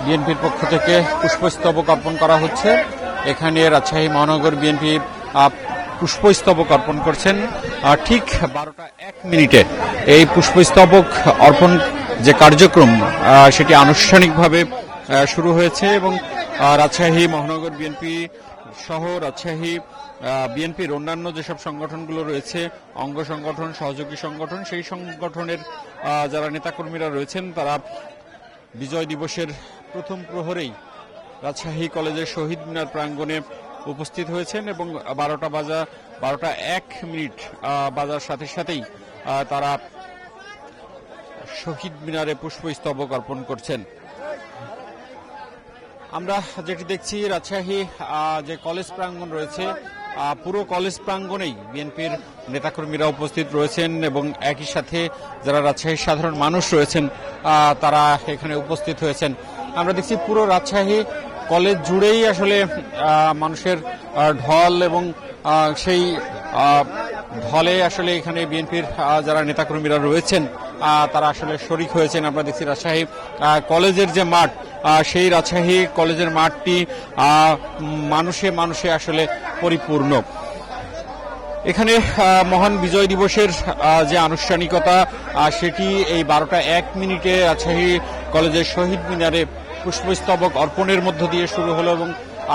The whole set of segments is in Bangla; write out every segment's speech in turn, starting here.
বিএনপির পক্ষ থেকে পুষ্পস্তবক অর্পণ করা হচ্ছে। এখানে রাজশাহী মহানগর বিএনপি পুষ্পস্তবক অর্পণ করছেন। ঠিক 12টা 1 মিনিটে এই পুষ্পস্তবক অর্পণ যে কার্যক্রম সেটি আনুষ্ঠানিকভাবে শুরু হয়েছে এবং রাজশাহী মহানগর বিএনপি সহ রাজশাহী বিএনপির অন্যান্য যেসব সংগঠনগুলো রয়েছে, অঙ্গ সংগঠন, সহযোগী সংগঠন, সেই সংগঠনের যারা নেতাকর্মীরা রয়েছেন তারা বিজয় দিবসের প্রথম প্রহরেই রাজশাহী কলেজের শহীদ মিনার প্রাঙ্গণে উপস্থিত হয়েছেন এবং 12টা 1 মিনিট বাজার সাথে সাথেই তারা শহীদ মিনারে পুষ্পস্তবক অর্পণ করছেন। আমরা যেটি দেখছি রাজশাহী যে কলেজ প্রাঙ্গণ রয়েছে, পুরো কলেজ প্রাঙ্গণেই বিএনপির নেতাকর্মীরা উপস্থিত রয়েছেন এবং একই সাথে যারা রাজশাহীর সাধারণ মানুষ রয়েছেন তারা এখানে উপস্থিত হয়েছেন। আমরা দেখছি পুরো রাজশাহী কলেজ জুড়েই আসলে মানুষের ঢল এবং সেই ঢলে আসলে এখানে বিএনপির যারা নেতাকর্মীরা রয়েছেন তারা আসলে শরিক হয়েছেন। আমরা দেখছি রাজশাহী কলেজের যে মাঠ, সেই রাজশাহী কলেজের মাঠটি মানুষে মানুষে আসলে পরিপূর্ণ। এখানে মহান বিজয় দিবসের যে আনুষ্ঠানিকতা সেটি এই 12টা 1 মিনিটে রাজশাহী কলেজের শহীদ মিনারে পুষ্পস্তবক অর্পণের মধ্য দিয়ে শুরু হলো এবং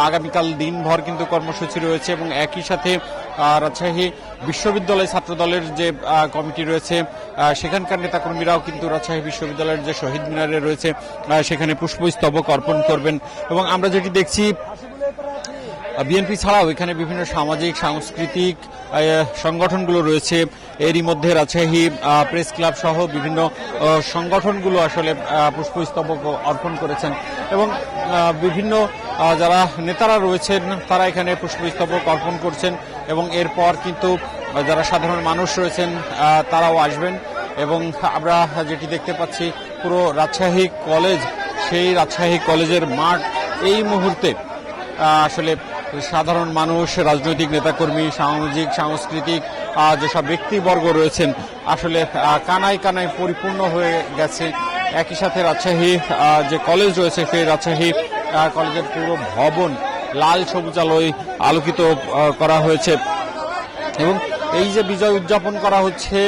আগামীকাল দিনভর কিন্তু কর্মসূচি রয়েছে এবং একই সাথে রাজশাহী বিশ্ববিদ্যালয় ছাত্রদলের যে কমিটি রয়েছে সেখানকার নেতাকর্মীরাও কিন্তু রাজশাহী বিশ্ববিদ্যালয়ের যে শহীদ মিনারে রয়েছে সেখানে পুষ্পস্তবক অর্পণ করবেন। এবং আমরা যেটি দেখছি বিএনপি ছাড়াও এখানে বিভিন্ন সামাজিক সাংস্কৃতিক সংগঠনগুলো রয়েছে। এরই মধ্যে রাজশাহী প্রেস ক্লাব সহ বিভিন্ন সংগঠনগুলো আসলে পুষ্পস্তবক অর্পণ করেছেন এবং বিভিন্ন যারা নেতারা রয়েছেন তারা এখানে পুষ্পস্তবক অর্পণ করছেন এবং এরপর কিন্তু যারা সাধারণ মানুষ রয়েছেন তারাও আসবেন এবং আমরা যেটি দেখতে পাচ্ছি পুরো রাজশাহী কলেজ, সেই রাজশাহী কলেজের মাঠ এই মুহূর্তে আসলে সাধারণ মানুষ, রাজনৈতিক নেতাকর্মী, সামাজিক সাংস্কৃতিক যেসব ব্যক্তিবর্গ রয়েছেন আসলে কানায় কানায় পরিপূর্ণ হয়ে গেছে। একই সাথে রাজশাহী যে কলেজ রয়েছে সেই রাজশাহী কলেজের পুরো ভবন লাল সবুজ আলোয় আলোকিত করা হয়েছে এবং এই যে বিজয় উদযাপন করা হচ্ছে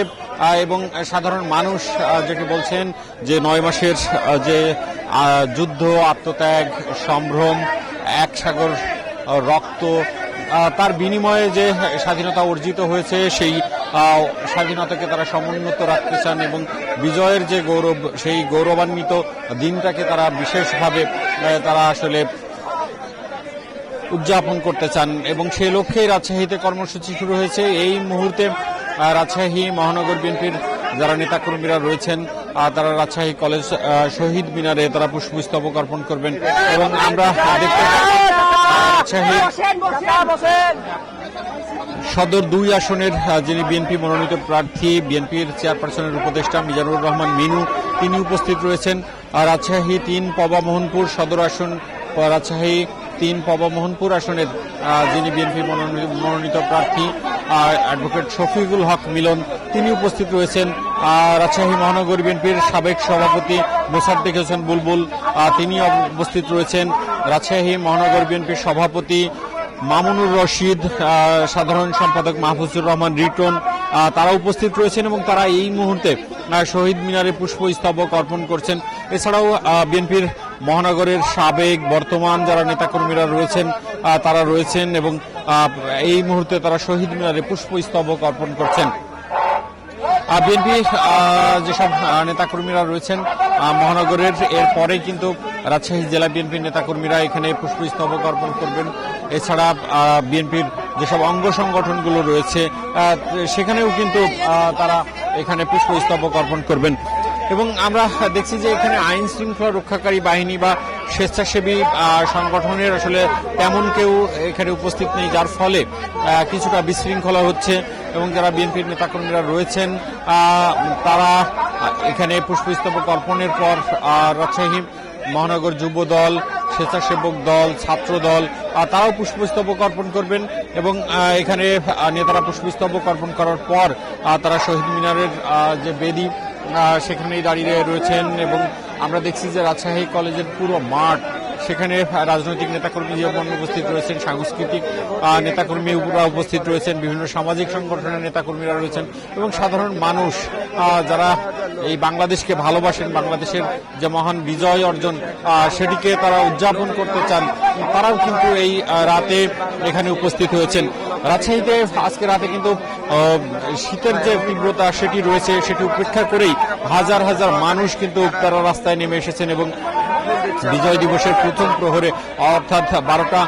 এবং সাধারণ মানুষ যেটি বলছেন যে 9 মাসের যে যুদ্ধ, আত্মত্যাগ, সম্ভ্রম, এক সাগর রক্ত, তার বিনিময়ে যে স্বাধীনতা অর্জিত হয়েছে সেই স্বাধীনতাকে তারা সমুন্নত রাখতে চান এবং বিজয়ের যে গৌরব, সেই গৌরবান্বিত দিনটাকে তারা বিশেষভাবে তারা আসলে উদযাপন করতে চান এবং সেই লক্ষ্যেই রাজশাহীতে কর্মসূচি শুরু হয়েছে। এই মুহূর্তে রাজশাহী মহানগর বিএনপির যারা নেতাকর্মীরা রয়েছেন তারা রাজশাহী কলেজ শহীদ মিনারে তারা পুষ্পস্তবক অর্পণ করবেন এবং আমরা দেখতে রাজশাহী সদর 2 আসনের যিনি বিএনপি মনোনীত প্রার্থী, বিএনপির চেয়ারপারসনের উপদেষ্টা মিজানুর রহমান মিনু, তিনি উপস্থিত রয়েছেন। রাজশাহী 3 পবা মোহনপুর সদর আসন, রাজশাহী 3 পবা মোহনপুর আসনের যিনি বিএনপি মনোনীত প্রার্থী অ্যাডভোকেট শফিকুল হক মিলন, তিনি উপস্থিত রয়েছেন। রাজশাহী মহানগর বিএনপির সাবেক সভাপতি মোসাদ্দেক হোসেন বুলবুল, তিনি উপস্থিত রয়েছেন। রাজশাহী মহানগর বিএনপির সভাপতি মামুনুর রশিদ, সাধারণ সম্পাদক মাহফুজুর রহমান রিটন, তারা উপস্থিত রয়েছেন এবং তারা এই মুহূর্তে শহীদ মিনারে পুষ্পস্তবক অর্পণ করছেন। এছাড়াও বিএনপির মহানগরের সাবেক বর্তমান যারা নেতাকর্মীরা রয়েছেন তারা রয়েছেন এবং এই মুহূর্তে তারা শহীদ মিনারে পুষ্পস্তবক অর্পণ করছেন। বিএনপি যেসব নেতাকর্মীরা রয়েছেন মহানগরের, এরপরে কিন্তু রাজশাহী জেলা বিএনপির নেতাকর্মীরা এখানে পুষ্পস্তবক অর্পণ করবেন। এছাড়া বিএনপির যেসব অঙ্গ সংগঠনগুলো রয়েছে সেখানেও কিন্তু তারা এখানে পুষ্পস্তবক অর্পণ করবেন এবং আমরা দেখছি যে এখানে আইন শৃঙ্খলা রক্ষাকারী বাহিনী বা স্বেচ্ছাসেবী সংগঠনের আসলে তেমন কেউ এখানে উপস্থিত নেই, যার ফলে কিছুটা বিশৃঙ্খলা হচ্ছে এবং যারা বিএনপির নেতাকর্মীরা রয়েছেন তারা এখানে পুষ্পস্তবক অর্পণের পর রাজশাহী মহানগর যুব দল, স্বেচ্ছাসেবক দল, ছাত্র দল তারাও পুষ্পস্তবক অর্পণ করবেন এবং এখানে নেতারা পুষ্পস্তবক অর্পণ করার পর তারা শহীদ মিনারের যে বেদি সেখানেই দাঁড়িয়ে রয়েছেন এবং আমরা দেখছি যে রাজশাহী কলেজের পুরো মাঠ সেখানে রাজনৈতিক নেতাকর্মী যেমন উপস্থিত রয়েছেন, সাংস্কৃতিক নেতাকর্মীরা উপস্থিত রয়েছেন, বিভিন্ন সামাজিক সংগঠনের নেতাকর্মীরা রয়েছেন এবং সাধারণ মানুষ যারা এই বাংলাদেশকে ভালোবাসেন, বাংলাদেশের যে মহান বিজয় অর্জন সেটিকে তারা উদযাপন করতে চান, তারাও কিন্তু এই রাতে এখানে উপস্থিত হয়েছেন। রাজশাহীতে আজকে রাতে কিন্তু শীতের যে তীব্রতা সেটি রয়েছে, সেটি উপেক্ষা করেই হাজার হাজার মানুষ কিন্তু তারা রাস্তায় নেমে এসেছেন এবং বিজয় দিবসের প্রথম প্রহরে অর্থাৎ 12টা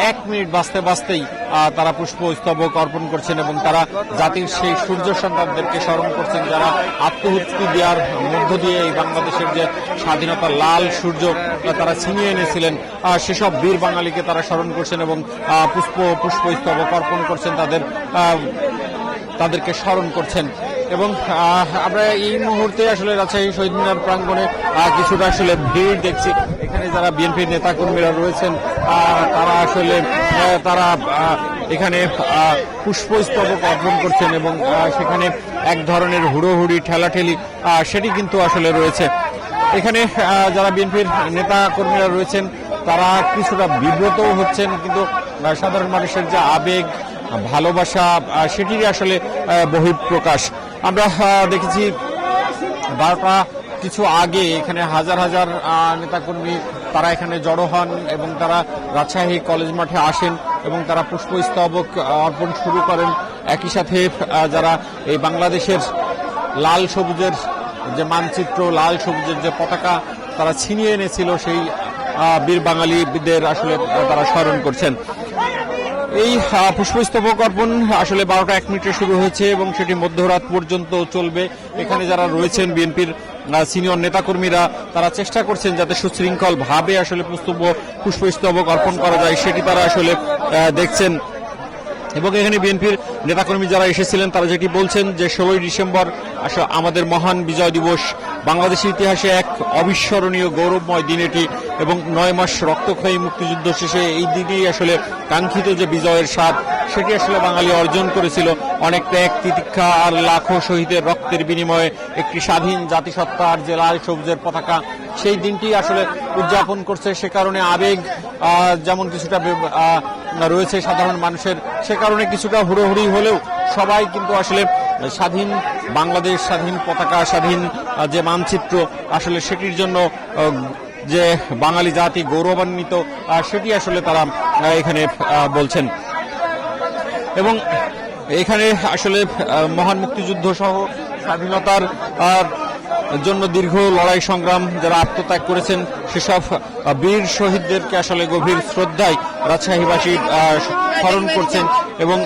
1 মিনিট বাজতে বাজতেই তারা পুষ্পস্তবক অর্পণ করছেন এবং তারা জাতির সেই সূর্য সন্তানদেরকে স্মরণ করছেন যারা আত্মহুতি দেওয়ার মধ্য দিয়ে এই বাংলাদেশের যে স্বাধীনতার লাল সূর্য তারা ছিনিয়ে এনেছিলেন, সেসব বীর বাঙালিকে তারা স্মরণ করছেন এবং পুষ্পস্তবক অর্পণ করছেন, তাদেরকে স্মরণ করছেন। এবং আমরা এই মুহূর্তে আসলে রাজশাহী শহীদ মিনার প্রাঙ্গণে কিছুটা আসলে ভিড় দেখছি। এখানে যারা বিএনপির নেতাকর্মীরা রয়েছেন তারা আসলে এখানে পুষ্পস্তবক অর্পণ করছেন এবং সেখানে এক ধরনের হুড়োহুড়ি ঠেলাঠেলি সেটি কিন্তু আসলে রয়েছে। এখানে যারা বিএনপির নেতাকর্মীরা রয়েছেন তারা কিছুটা বিব্রত হচ্ছেন, কিন্তু সাধারণ মানুষের যে আবেগ ভালোবাসা সেটির আসলে বহিঃপ্রকাশ। আমরা দেখেছি 12টা কিছু আগে এখানে হাজার হাজার নেতাকর্মী তারা এখানে জড়ো হন এবং তারা রাজশাহী কলেজ মাঠে আসেন এবং তারা পুষ্পস্তবক অর্পণ শুরু করেন। একই সাথে যারা এই বাংলাদেশের লাল সবুজের যে মানচিত্র, লাল সবুজের যে পতাকা তারা ছিনিয়ে এনেছিল, সেই বীর বাঙালিদের আসলে তারা স্মরণ করছেন। এই পুষ্পস্তবক অর্পণ আসলে 12টা 1 মিনিটে শুরু হয়েছে এবং সেটি মধ্যরাত পর্যন্ত চলবে। এখানে যারা রয়েছেন বিএনপির সিনিয়র নেতাকর্মীরা তারা চেষ্টা করছেন যাতে সুশৃঙ্খল ভাবে আসলে পুষ্পস্তবক অর্পণ করা যায়, সেটি তারা আসলে দেখছেন। এবং এখানে বিএনপির নেতাকর্মী যারা এসেছিলেন তারা যেটি বলছেন যে 16ই ডিসেম্বর আসলে আমাদের মহান বিজয় দিবস, বাংলাদেশের ইতিহাসে এক অবিস্মরণীয় গৌরবময় দিন এটি এবং 9 মাস রক্তক্ষয়ী মুক্তিযুদ্ধ শেষে এই দিনই আসলে কাঙ্ক্ষিত যে বিজয়ের স্বাদ সেটি আসলে বাঙালি অর্জন করেছিল। অনেক ত্যাগ তিতিক্ষা আর লাখো শহীদের রক্তের বিনিময়ে একটি স্বাধীন জাতিসত্তার যে লাল সবুজের পতাকা সেই দিনটি আসলে উদযাপন করছে। সে কারণে আবেগ যেমন কিছুটা রয়েছে সাধারণ মানুষের, সে কারণে কিছুটা হুড়োহুড়ি হলেও সবাই কিন্তু আসলে স্বাধীন বাংলাদেশ, স্বাধীন পতাকা, স্বাধীন যে মানচিত্র আসলে সেটির জন্য যে বাঙালি জাতি গৌরবান্বিত সেটি আসলে তারা এখানে বলছেন। এবং এখানে আসলে মহান মুক্তিযুদ্ধ সহ স্বাধীনতার জন্য দীর্ঘ লড়াই সংগ্রাম যারা আত্মত্যাগ করেছেন সেসব বীর শহীদদেরকে আসলে গভীর শ্রদ্ধায় রাজশাহীবাসী স্মরণ করছেন এবং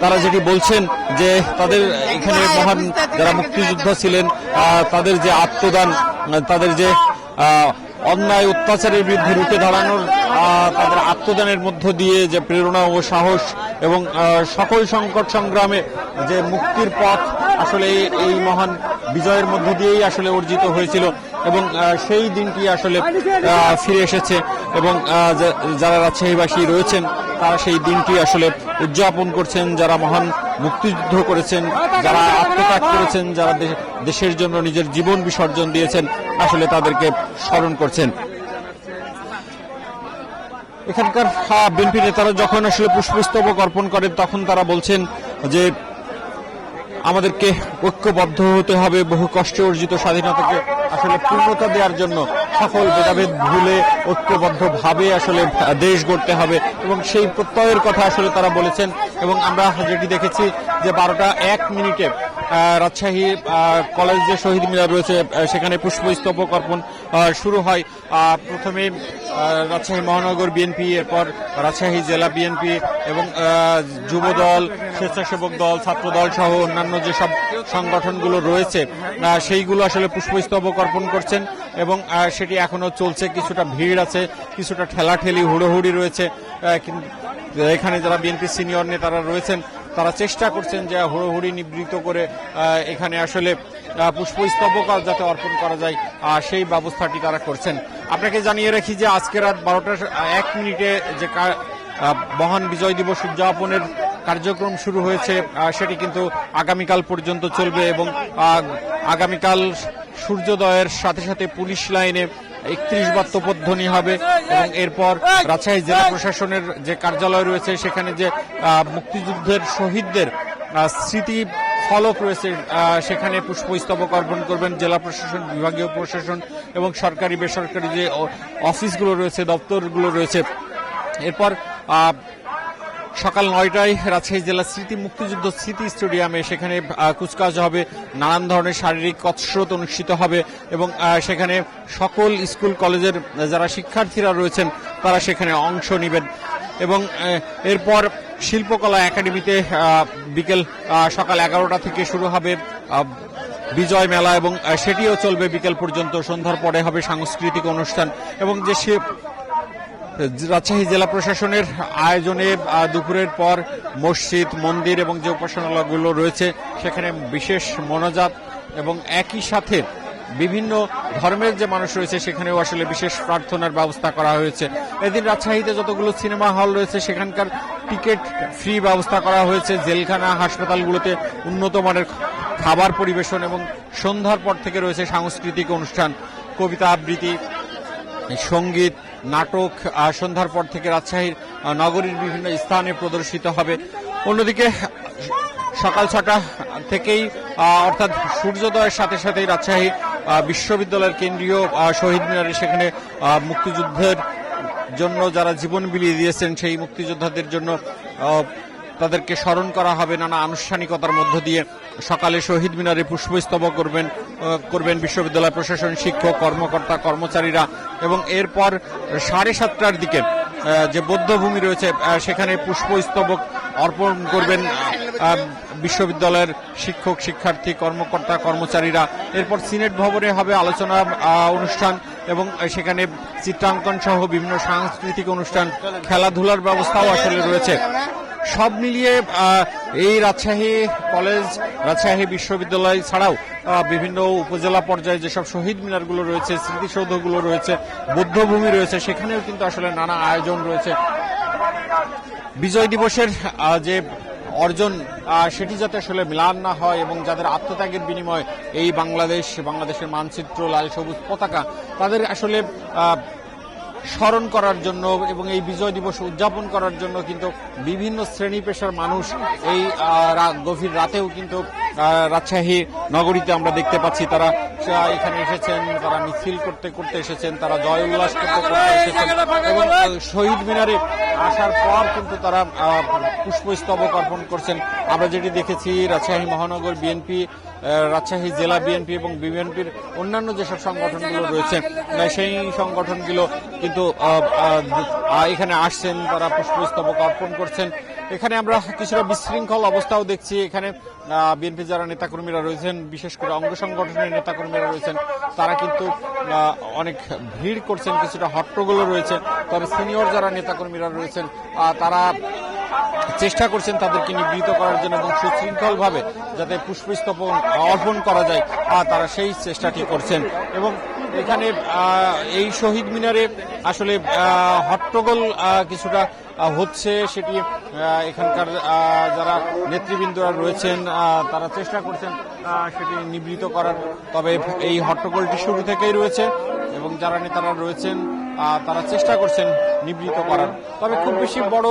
তারা যেটি বলছেন যে তাদের এখানে মহান যারা মুক্তিযোদ্ধা ছিলেন তাদের যে আত্মদান, তাদের যে অন্যায় অত্যাচারের বিরুদ্ধে রুখে দাঁড়ানোর তাদের আত্মদানের মধ্য দিয়ে যে প্রেরণা ও সাহস এবং সকল সংকট সংগ্রামে যে মুক্তির পথ আসলে এই মহান বিজয়ের মধ্য দিয়েই আসলে অর্জিত হয়েছিল এবং সেই দিনটি আসলে ফিরে এসেছে এবং যারা রাজশাহীবাসী রয়েছেন তারা সেই দিনটি আসলে উদযাপন করছেন। যারা মহান মুক্তিযুদ্ধ করেছেন, যারা আত্মত্যাগ করেছেন, যারা দেশের জন্য নিজের জীবন বিসর্জন দিয়েছেন আসলে তাদেরকে স্মরণ করছেন। এখানকার বিএনপি নেতারা যখন আসলে পুষ্পস্তবক অর্পণ করেন তখন তারা বলছেন যে আমাদেরকে ঐক্যবদ্ধ হতে হবে, বহু কষ্টে অর্জিত স্বাধীনতাকে আসলে পূর্ণতা দেওয়ার জন্য সকল ভেদাভেদ ভুলে ঐক্যবদ্ধ ভাবে আসলে দেশ গড়তে হবে এবং সেই প্রত্যয়ের কথা আসলে তারা বলেছেন। এবং আমরা যেটি দেখেছি যে 12টা 1 মিনিটে রাজশাহী কলেজ যে শহীদ মিনার রয়েছে সেখানে পুষ্পস্তবক অর্পণ শুরু হয়। প্রথমে রাজশাহী মহানগর বিএনপি, এরপর রাজশাহী জেলা বিএনপি এবং যুবদল, স্বেচ্ছাসেবক দল, ছাত্রদল সহ অন্যান্য যেসব সংগঠনগুলো রয়েছে সেইগুলো আসলে পুষ্পস্তবক অর্পণ করছেন এবং সেটি এখনো চলছে। কিছুটা ভিড় আছে, কিছুটা ঠেলাঠেলি হুড়োহুড়ি রয়েছে, কিন্তু এখানে যারা বিএনপি সিনিয়র নেতারা রয়েছেন তারা চেষ্টা করছেন যে হুড়োহুড়ি নিবৃত করে এখানে আসলে পুষ্পস্তবক যাতে অর্পণ করা যায় সেই ব্যবস্থাটি তারা করছেন। আপনাকে জানিয়ে রাখি যে আজকে রাত 12টা 1 মিনিটে যে মহান বিজয় দিবস উদযাপনের কার্যক্রম শুরু হয়েছে সেটি কিন্তু আগামীকাল পর্যন্ত চলবে এবং আগামীকাল সূর্যোদয়ের সাথে সাথে পুলিশ লাইনে 31 বার তোপধ্বনি হবে এবং এরপর রাজশাহী জেলা প্রশাসনের যে কার্যালয় রয়েছে সেখানে যে মুক্তিযুদ্ধের শহীদদের স্মৃতি ফলক রয়েছে সেখানে পুষ্পস্তবক অর্পণ করবেন জেলা প্রশাসন, বিভাগীয় প্রশাসন এবং সরকারি বেসরকারি যে অফিসগুলো রয়েছে, দপ্তরগুলো রয়েছে। এরপর সকাল 9টায় রাজশাহী জেলা মুক্তিযুদ্ধ স্মৃতি স্টেডিয়ামে সেখানে কুচকাওয়াজ হবে, নানান ধরনের শারীরিক কসরত অনুষ্ঠিত হবে এবং সেখানে সকল স্কুল কলেজের যারা শিক্ষার্থীরা রয়েছেন তারা সেখানে অংশ নেবেন এবং এরপর শিল্পকলা একাডেমিতে বিকেল সকাল 11টা থেকে শুরু হবে বিজয় মেলা এবং সেটিও চলবে বিকেল পর্যন্ত। সন্ধ্যার পরে হবে সাংস্কৃতিক অনুষ্ঠান এবং যে রাজশাহী জেলা প্রশাসনের আয়োজনে দুপুরের পর মসজিদ, মন্দির এবং যে উপাসনালয়গুলো রয়েছে সেখানে বিশেষ মোনাজাত এবং একই সাথে বিভিন্ন ধর্মের যে মানুষ রয়েছে সেখানেও আসলে বিশেষ প্রার্থনার ব্যবস্থা করা হয়েছে। এদিন রাজশাহীতে যতগুলো সিনেমা হল রয়েছে সেখানকার টিকিট ফ্রি ব্যবস্থা করা হয়েছে। জেলখানা, হাসপাতালগুলোতে উন্নত মানের খাবার পরিবেশন এবং সন্ধ্যার পর থেকে রয়েছে সাংস্কৃতিক অনুষ্ঠান, কবিতা আবৃত্তি, সঙ্গীত, নাটক। সন্ধ্যার পর থেকে রাজশাহীর নগরীর বিভিন্ন স্থানে প্রদর্শিত হবে। অন্যদিকে সকাল 6টা থেকেই অর্থাৎ সূর্যোদয়ের সাথে সাথেই রাজশাহী বিশ্ববিদ্যালয়ের কেন্দ্রীয় শহীদ মিনারে সেখানে মুক্তিযুদ্ধের জন্য যারা জীবন বিলিয়ে দিয়েছেন সেই মুক্তিযোদ্ধাদের জন্য তাদেরকে স্মরণ করা হবে নানা আনুষ্ঠানিকতার মধ্য দিয়ে। সকালে শহীদ মিনারে পুষ্পস্তবক করবেন বিশ্ববিদ্যালয় প্রশাসন, শিক্ষক, কর্মকর্তা, কর্মচারীরা এবং এরপর 7:30টার দিকে যে বৌদ্ধভূমি রয়েছে সেখানে পুষ্পস্তবক অর্পণ করবেন বিশ্ববিদ্যালয়ের শিক্ষক, শিক্ষার্থী, কর্মকর্তা, কর্মচারীরা। এরপর সিনেট ভবনে হবে আলোচনা অনুষ্ঠান এবং সেখানে চিত্রাঙ্কন সহ বিভিন্ন সাংস্কৃতিক অনুষ্ঠান, খেলাধুলার ব্যবস্থাও আসলে রয়েছে। সব মিলিয়ে এই রাজশাহী কলেজ, রাজশাহী বিশ্ববিদ্যালয় ছাড়াও বিভিন্ন উপজেলা পর্যায়ে যেসব শহীদ মিনারগুলো রয়েছে, স্মৃতিসৌধগুলো রয়েছে, বৌদ্ধভূমি রয়েছে, সেখানেও কিন্তু আসলে নানা আয়োজন রয়েছে। বিজয় দিবসের যে অর্জন সেটি যাতে আসলে মিলান না হয় এবং যাদের আত্মত্যাগের বিনিময় এই বাংলাদেশের মানচিত্র, লাল সবুজ পতাকা, তাদের আসলে স্মরণ করার জন্য এবং এই বিজয় দিবস উদযাপন করার জন্য কিন্তু বিভিন্ন শ্রেণী পেশার মানুষ এই গভীর রাতেও কিন্তু রাজশাহী নগরীতে আমরা দেখতে পাচ্ছি তারা এখানে এসেছেন, তারা মিছিল করতে করতে এসেছেন, তারা জয় উল্লাস করতে করতে এসেছেন এবং শহীদ মিনারে আসার পর কিন্তু তারা পুষ্পস্তবক অর্পণ করছেন। আমরা যেটি দেখেছি রাজশাহী মহানগর বিএনপি, রাজশাহী জেলা বিএনপি এবং বিএনপির অন্যান্য যেসব সংগঠনগুলো রয়েছে সেই সংগঠনগুলো কিন্তু এখানে আসছেন, তারা পুষ্পস্তবক অর্পণ করছেন। এখানে আমরা কিছুটা বিশৃঙ্খল অবস্থাও দেখছি। এখানে বিএনপি যারা নেতাকর্মীরা রয়েছেন, বিশেষ করে অঙ্গ সংগঠনের নেতাকর্মীরা রয়েছেন, তারা কিন্তু অনেক ভিড় করছেন, কিছুটা হট্টগোলও রয়েছে। তবে সিনিয়র যারা নেতাকর্মীরা রয়েছেন তারা চেষ্টা করছেন তাদেরকে নিবৃত করার জন্য এবং সুশৃঙ্খলভাবে যাতে পুষ্পস্তবক অর্পণ করা যায় তারা সেই চেষ্টাটি করছেন। এবং এখানে এই শহীদ মিনারে আসলে হট্টগোল কিছুটা হচ্ছে, সেটি এখানকার যারা নেতৃবৃন্দরা রয়েছেন তারা চেষ্টা করছেন সেটি নিবৃত করার। তবে এই হট্টগোলটি শুরু থেকেই রয়েছে এবং যারা নেতারা রয়েছেন তারা চেষ্টা করছেন নিবৃত করার। তবে খুব বেশি বড়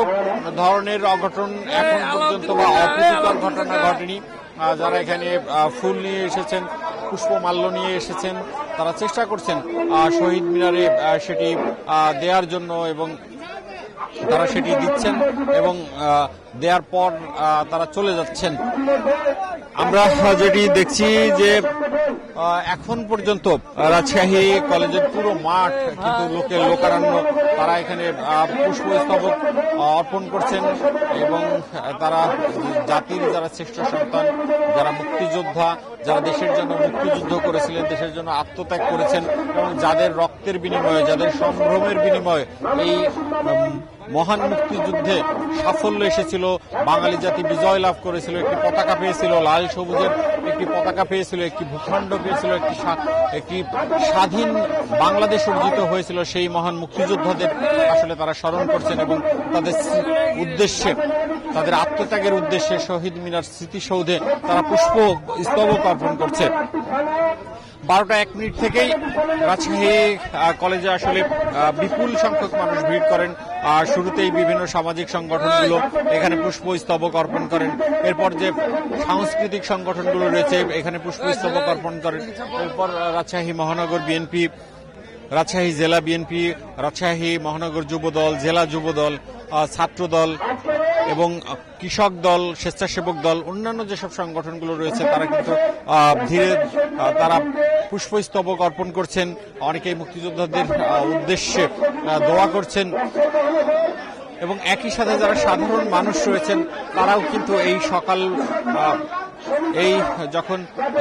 ধরনের অঘটন এখন পর্যন্ত বা অপ্রীতিকর ঘটনা ঘটেনি। যারা এখানে ফুল নিয়ে এসেছেন, পুষ্পমাল্য নিয়ে এসেছেন, তারা চেষ্টা করছেন শহীদ মিনারে সেটি দেওয়ার জন্য এবং তারা সেটি দিচ্ছেন এবং দেওয়ার পর তারা চলে যাচ্ছেন। আমরা যেটি দেখছি যে এখন পর্যন্ত রাজশাহী কলেজের পুরো মাঠ কিন্তু লোকারণ্য। তারা এখানে পুষ্পস্তবক অর্পণ করছেন এবং তারা জাতির যারা শ্রেষ্ঠ সন্তান, যারা মুক্তিযোদ্ধা, যারা দেশের জন্য মুক্তিযুদ্ধ করেছিলেন, দেশের জন্য আত্মত্যাগ করেছেন এবং যাদের রক্তের বিনিময়ে, যাদের সম্ভ্রমের বিনিময়ে এই মহান মুক্তিযুদ্ধে সাফল্য এসেছিল, বাঙালি জাতি বিজয় লাভ করেছিল, একটি পতাকা পেয়েছিল, লাল সবুজের একটি পতাকা পেয়েছিল, একটি ভূখণ্ড পেয়েছিল, একটি স্বাধীন বাংলাদেশ অর্জিত হয়েছিল। সেই মহান মুক্তিযোদ্ধাদের আসলে তারা স্মরণ করছেন এবং তাদের উদ্দেশ্যে, তাদের আত্মত্যাগের উদ্দেশ্যে শহীদ মিনার স্মৃতিসৌধে তারা পুষ্প স্তবক অর্পণ করছে। 12টা 1 মিনিট থেকেই রাজশাহী কলেজে আসলে বিপুল সংখ্যক মানুষ ভিড় করেন। শুরুতেই বিভিন্ন সামাজিক সংগঠনগুলো এখানে পুষ্পস্তবক অর্পণ করেন, এরপর যে সাংস্কৃতিক সংগঠনগুলো রয়েছে এখানে পুষ্পস্তবক অর্পণ করেন। এরপর রাজশাহী মহানগর বিএনপি, রাজশাহী জেলা বিএনপি, রাজশাহী মহানগর যুবদল, জেলা যুবদল, ছাত্রদল এবং কৃষক দল, স্বেচ্ছাসেবক দল, অন্যান্য যেসব সংগঠনগুলো রয়েছে তারা কিন্তু ধীরে তারা পুষ্পস্তবক অর্পণ করছেন। অনেকেই মুক্তিযোদ্ধাদের উদ্দেশ্যে দোয়া করছেন এবং একই সাথে যারা সাধারণ মানুষ রয়েছেন তারাও কিন্তু এই সকাল এই যখন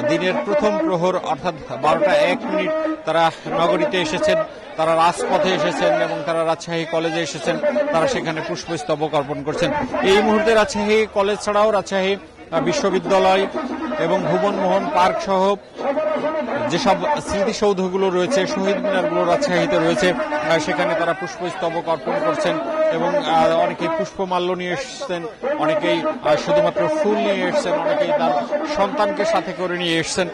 দিনের প্রথম প্রহর অর্থাৎ 12টা 1 মিনিট তারা নগরীতে এসেছেন, তারা রাজপথে এসেছেন এবং তারা রাজশাহী কলেজে এসেছেন, তারা সেখানে পুষ্পস্তবক অর্পণ করছেন। এই মুহূর্তে রাজশাহী কলেজ ছাড়াও রাজশাহী বিশ্ববিদ্যালয় এবং ভুবন মোহন পার্ক সহ যেসব স্মৃতিসৌধগুলো রয়েছে, শহীদ মিনারগুলো রাজশাহীতে রয়েছে, সেখানে তারা পুষ্পস্তবক অর্পণ করছেন এবং অনেকেই পুষ্পমাল্য নিয়ে এসছেন, অনেকেই শুধুমাত্র ফুল নিয়ে এসছেন, অনেকেই তার সন্তানকে সাথে করে নিয়ে এসছেন,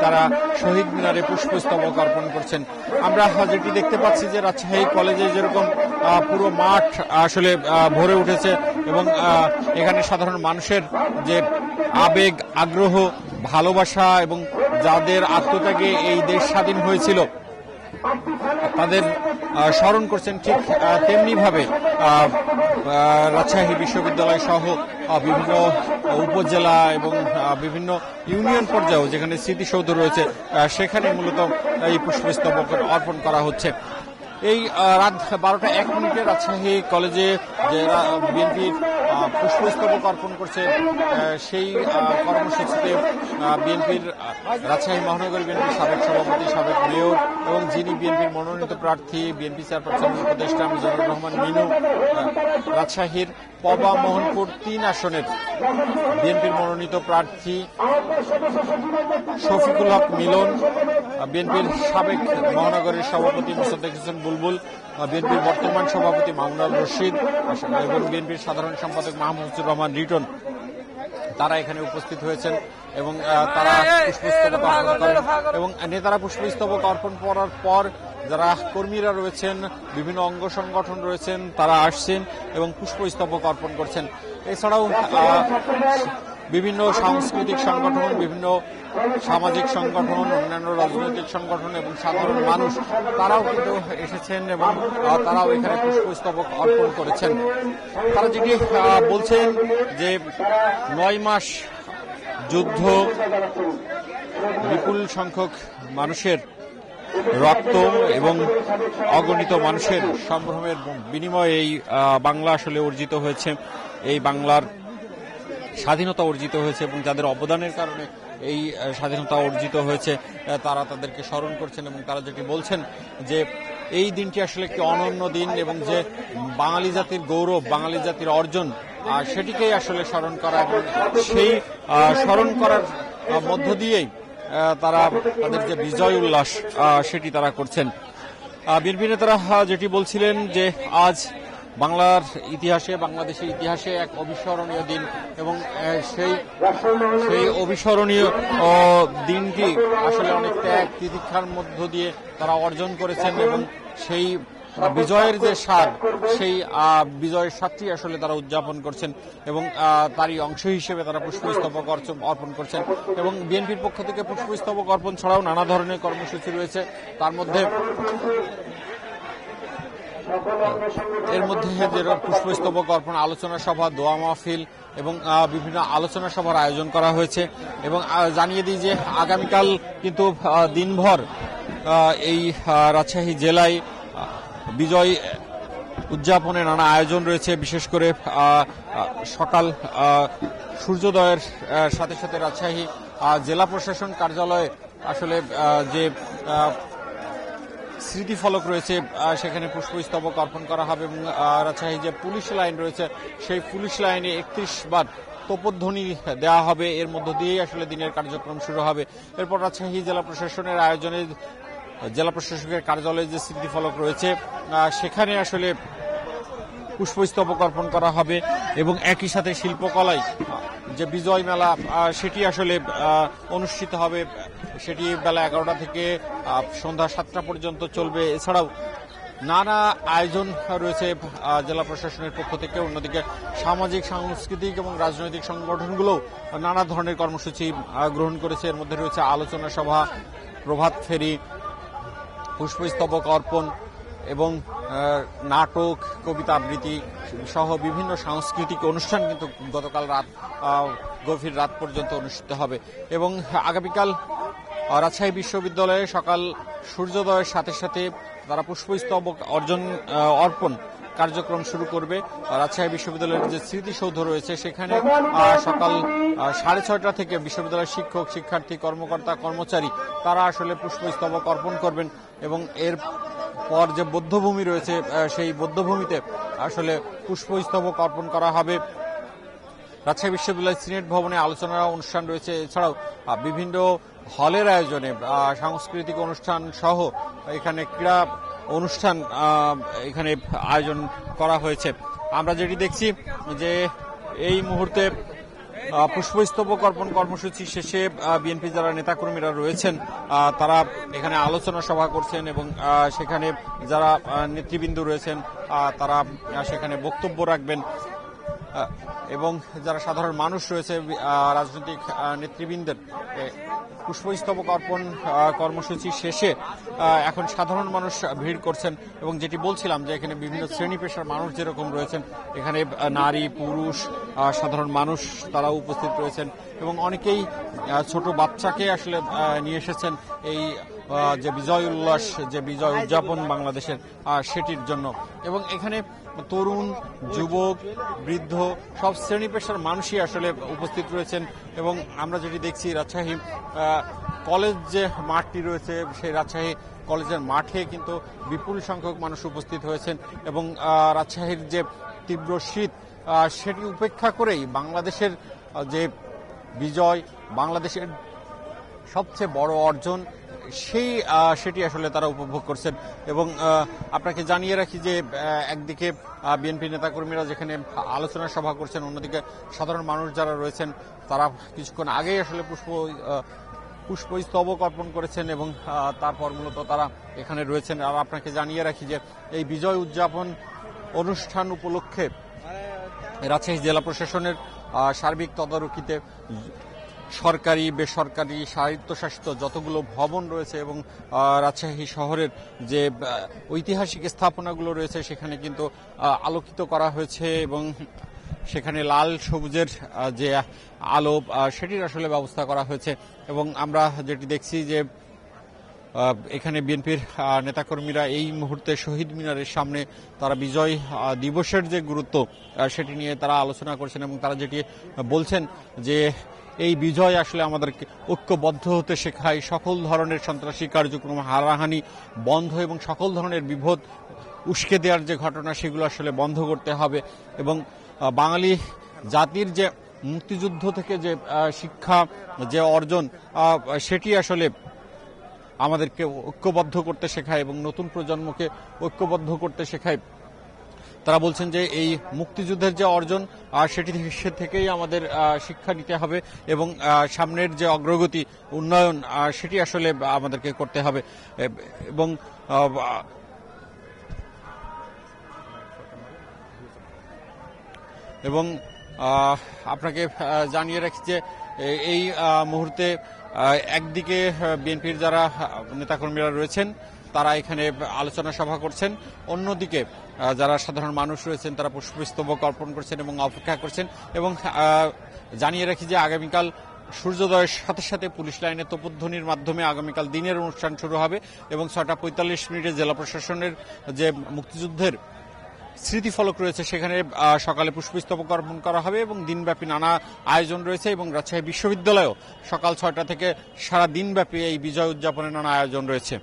তারা শহীদ মিনারে পুষ্পস্তবক অর্পণ করছেন। আমরা যেটি দেখতে পাচ্ছি যে রাজশাহী কলেজে যেরকম পুরো মাঠ আসলে ভরে উঠেছে এবং এখানে সাধারণ মানুষের যে আবেগ, আগ্রহ, ভালোবাসা এবং যাদের আত্মত্যাগে এই দেশ স্বাধীন হয়েছিল তাদের স্মরণ করছেন, ঠিক তেমনি ভাবে রাজশাহী বিশ্ববিদ্যালয় সহ বিভিন্ন উপজেলা এবং বিভিন্ন ইউনিয়ন পর্যায়েও যেখানে স্মৃতিসৌধ রয়েছে সেখানে মূলত এই পুষ্পস্তবক অর্পণ করা হচ্ছে। এই রাত 12টা 1 মিনিটে রাজশাহী কলেজে যে বিএনপির পুষ্পস্তবক অর্পণ করছে সেই কর্মসূচিতে বিএনপির রাজশাহী মহানগর বিএনপির সাবেক সভাপতি, সাবেক মেয়র এবং যিনি বিএনপির মনোনীত প্রার্থী, বিএনপি চেয়ারপারসন উপদেষ্টা মিজানুর রহমান মিনু, রাজশাহীর পবা মোহনপুর 3 আসনের বিএনপির মনোনীত প্রার্থী শফিকুল হক মিলন, বিএনপির সাবেক মহানগরের সভাপতি মোসাদ্দেক হোসেন বুলবুল, বিএনপির বর্তমান সভাপতি মামুনুল রশিদ এবং বিএনপির সাধারণ সম্পাদক মাহমুদুর রহমান রিটন তারা এখানে উপস্থিত হয়েছেন এবং তারা পুষ্পস্তবক অর্পণ করেন এবং নেতারা পুষ্পস্তবক অর্পণ করার পর যারা কর্মীরা রয়েছেন, বিভিন্ন অঙ্গ সংগঠন রয়েছেন, তারা আসছেন এবং পুষ্পস্তবক অর্পণ করছেন। এছাড়াও বিভিন্ন সাংস্কৃতিক সংগঠন, বিভিন্ন সামাজিক সংগঠন, অন্যান্য রাজনৈতিক সংগঠন এবং সাধারণ মানুষ তারাও কিন্তু এসেছেন এবং তারাও এখানে পুষ্পস্তবক অর্পণ করেছেন। তারা যেটি বলছেন যে 9 মাস যুদ্ধ, বিপুল সংখ্যক মানুষের রক্ত এবং অগণিত মানুষের সম্ভ্রমের বিনিময়ে এই বাংলা আসলে অর্জিত হয়েছে, এই বাংলার স্বাধীনতা অর্জিত হয়েছে এবং যাদের অবদানের কারণে এই স্বাধীনতা অর্জিত হয়েছে তারা তাদেরকে স্মরণ করছেন এবং তারা যেটি বলছেন যে এই দিনটি আসলে একটি অনন্য দিন এবং যে বাঙালি জাতির গৌরব, বাঙালি জাতির অর্জন সেটিকেই আসলে স্মরণ করা এবং সেই স্মরণ করার মধ্য দিয়েই তারা তাদের যে বিজয় উল্লাস সেটি তারা করছেন। বিএনপি নেতারা যেটি বলছিলেন যে আজ বাংলার ইতিহাসে, বাংলাদেশের ইতিহাসে এক অবিস্মরণীয় দিন এবং সেই অবিস্মরণীয় দিনটি আসলে অনেক ত্যাগ তিতিক্ষার মধ্য দিয়ে তারা অর্জন করেছেন এবং সেই বিজয়ের যে স্বাদ, সেই বিজয়ের স্বাদটি আসলে তারা উদযাপন করছেন এবং তারই অংশ হিসেবে তারা পুষ্পস্তবক অর্পণ করছেন এবং বিএনপির পক্ষ থেকে পুষ্পস্তবক অর্পণ ছাড়াও নানা ধরনের কর্মসূচি রয়েছে। তার মধ্যে যে পুষ্পস্তবক অর্পণ, আলোচনা সভা, দোয়া মাহফিল এবং বিভিন্ন আলোচনা সভার আয়োজন করা হয়েছে এবং জানিয়ে দিই যে আগামীকাল কিন্তু দিনভর এই রাজশাহী জেলায় বিজয় উদযাপনে নানা আয়োজন রয়েছে। বিশেষ করে সকাল সূর্যোদয়ের সাথে সাথে রাজশাহী জেলা প্রশাসন কার্যালয়ে আসলে যে স্মৃতিফলক রয়েছে সেখানে পুষ্পস্তবক অর্পণ করা হবে এবং রাজশাহী যে পুলিশ লাইন রয়েছে সেই পুলিশ লাইনে 31 বার তোপধ্বনি দেওয়া হবে। এর মধ্য দিয়েই আসলে দিনের কার্যক্রম শুরু হবে। এরপর রাজশাহী জেলা প্রশাসনের আয়োজনে জেলা প্রশাসকের কার্যালয়ে যে স্মৃতিফলক রয়েছে সেখানে আসলে পুষ্পস্তবক অর্পণ করা হবে এবং একই সাথে শিল্পকলায় যে বিজয় মেলা সেটি আসলে অনুষ্ঠিত হবে। সেটি বেলা 11টা থেকে সন্ধ্যা 7টা পর্যন্ত চলবে। এছাড়াও নানা আয়োজন রয়েছে জেলা প্রশাসনের পক্ষ থেকে। অন্যদিকে সামাজিক, সাংস্কৃতিক এবং রাজনৈতিক সংগঠনগুলোও নানা ধরনের কর্মসূচি গ্রহণ করেছে। এর মধ্যে রয়েছে আলোচনা সভা, প্রভাত ফেরি, পুষ্পস্তবক অর্পণ এবং নাটক, কবিতা আবৃত্তি সহ বিভিন্ন সাংস্কৃতিক অনুষ্ঠান কিন্তু গতকাল গভীর রাত পর্যন্ত অনুষ্ঠিত হবে। এবং আগামীকাল রাজশাহী বিশ্ববিদ্যালয়ে সকাল সূর্যোদয়ের সাথে সাথে তারা পুষ্পস্তবক অর্পণ কার্যক্রম শুরু করবে। রাজশাহী বিশ্ববিদ্যালয়ের যে স্মৃতিসৌধ রয়েছে সেখানে সকাল 6:30 থেকে বিশ্ববিদ্যালয়ের শিক্ষক, শিক্ষার্থী, কর্মকর্তা, কর্মচারী তারা আসলে পুষ্পস্তবক অর্পণ করবেন এবং এর পর যে বৌদ্ধভূমি রয়েছে সেই বৌদ্ধভূমিতে আসলে পুষ্পস্তবক অর্পণ করা হবে। রাজশাহী বিশ্ববিদ্যালয় সিনেট ভবনে আলোচনা অনুষ্ঠান রয়েছে। এছাড়াও বিভিন্ন হলের আয়োজনে সাংস্কৃতিক অনুষ্ঠান সহ এখানে ক্রীড়া অনুষ্ঠান এখানে আয়োজন করা হয়েছে। আমরা যেটি দেখছি যে এই মুহূর্তে পুষ্পস্তবক অর্পণ কর্মসূচি শেষে বিএনপি যারা নেতাকর্মীরা রয়েছেন তারা এখানে আলোচনা সভা করছেন এবং সেখানে যারা নেতৃবৃন্দ রয়েছেন তারা সেখানে বক্তব্য রাখবেন এবং যারা সাধারণ মানুষ রয়েছে রাজনৈতিক নেতৃবৃন্দের পুষ্পস্তবক অর্পণ কর্মসূচি শেষে এখন সাধারণ মানুষ ভিড় করছেন। এবং যেটি বলছিলাম যে এখানে বিভিন্ন শ্রেণী পেশার মানুষ যেরকম রয়েছেন, এখানে নারী, পুরুষ, সাধারণ মানুষ তারা উপস্থিত রয়েছেন এবং অনেকেই ছোট বাচ্চাকে আসলে নিয়ে এসেছেন এই যে বিজয় উল্লাস, যে বিজয় উদযাপন বাংলাদেশের সেটির জন্য। এবং এখানে তরুণ, যুবক, বৃদ্ধ সব শ্রেণী পেশার মানুষই আসলে উপস্থিত রয়েছেন। এবং আমরা যেটি দেখছি রাজশাহী কলেজ যে মাঠটি রয়েছে সেই রাজশাহী কলেজের মাঠে কিন্তু বিপুল সংখ্যক মানুষ উপস্থিত হয়েছেন এবং রাজশাহীর যে তীব্র শীত সেটি উপেক্ষা করেই বাংলাদেশের যে বিজয়, বাংলাদেশের সবচেয়ে বড় অর্জন সেটি আসলে তারা উপভোগ করছেন। এবং আপনাকে জানিয়ে রাখি যে একদিকে বিএনপি নেতাকর্মীরা যেখানে আলোচনা সভা করছেন, অন্যদিকে সাধারণ মানুষ যারা রয়েছেন তারা কিছুক্ষণ আগেই আসলে পুষ্পস্তবক অর্পণ করেছেন এবং তারপর মূলত তারা এখানে রয়েছেন। আর আপনাকে জানিয়ে রাখি যে এই বিজয় উদযাপন অনুষ্ঠান উপলক্ষে রাজশাহী জেলা প্রশাসনের সার্বিক তদারকিতে সরকারি, বেসরকারি, স্বায়ত্তশাসিত যতগুলো ভবন রয়েছে এবং রাজশাহী শহরের যে ঐতিহাসিক স্থাপনাগুলো রয়েছে সেখানে কিন্তু আলোকিত করা হয়েছে এবং সেখানে লাল সবুজের যে আলো সেটির আসলে ব্যবস্থা করা হয়েছে। এবং আমরা যেটি দেখছি যে এখানে বিএনপির নেতাকর্মীরা এই মুহূর্তে শহীদ মিনারের সামনে তারা বিজয় দিবসের যে গুরুত্ব সেটি নিয়ে তারা আলোচনা করছেন এবং তারা যেটি বলছেন যে এই বিজয় আসলে আমাদেরকে ঐক্যবদ্ধ হতে শেখায়, সকল ধরনের সন্ত্রাসী কার্যক্রম, হারাহানি বন্ধ এবং সকল ধরনের বিভেদ উস্কে দেওয়ার যে ঘটনা সেগুলো আসলে বন্ধ করতে হবে। এবং বাঙালি জাতির যে মুক্তিযুদ্ধ থেকে যে শিক্ষা, যে অর্জন সেটি আসলে আমাদেরকে ঐক্যবদ্ধ করতে শেখায় এবং নতুন প্রজন্মকে ঐক্যবদ্ধ করতে শেখায়। তারা বলছেন যে এই মুক্তিযুদ্ধের যে অর্জন সেটি থেকেই আমাদের শিক্ষা নিতে হবে এবং সামনের যে অগ্রগতি, উন্নয়ন সেটি আসলে আমাদেরকে করতে হবে। এবং আপনাকে জানিয়ে রাখি যে এই মুহূর্তে একদিকে বিএনপির যারা নেতাকর্মীরা রয়েছেন তারা এখানে আলোচনা সভা করছেন, অন্যদিকে যারা সাধারণ মানুষ রয়েছেন তারা পুষ্পস্তবক অর্পণ করছেন এবং অপেক্ষা করছেন। এবং জানিয়ে রাখি যে আগামীকাল সূর্যোদয়ের সাথে সাথে পুলিশ লাইনে তোপধ্বনির মাধ্যমে আগামীকাল দিনের অনুষ্ঠান শুরু হবে এবং 6:45 জেলা প্রশাসনের যে মুক্তিযুদ্ধের স্মৃতিফলক রয়েছে সেখানে সকালে পুষ্পস্তবক অর্পণ করা হবে এবং দিনব্যাপী নানা আয়োজন রয়েছে। এবং রাজশাহী বিশ্ববিদ্যালয়েও সকাল 6টা থেকে সারা দিনব্যাপী এই বিজয় উদযাপনের নানা আয়োজন রয়েছে।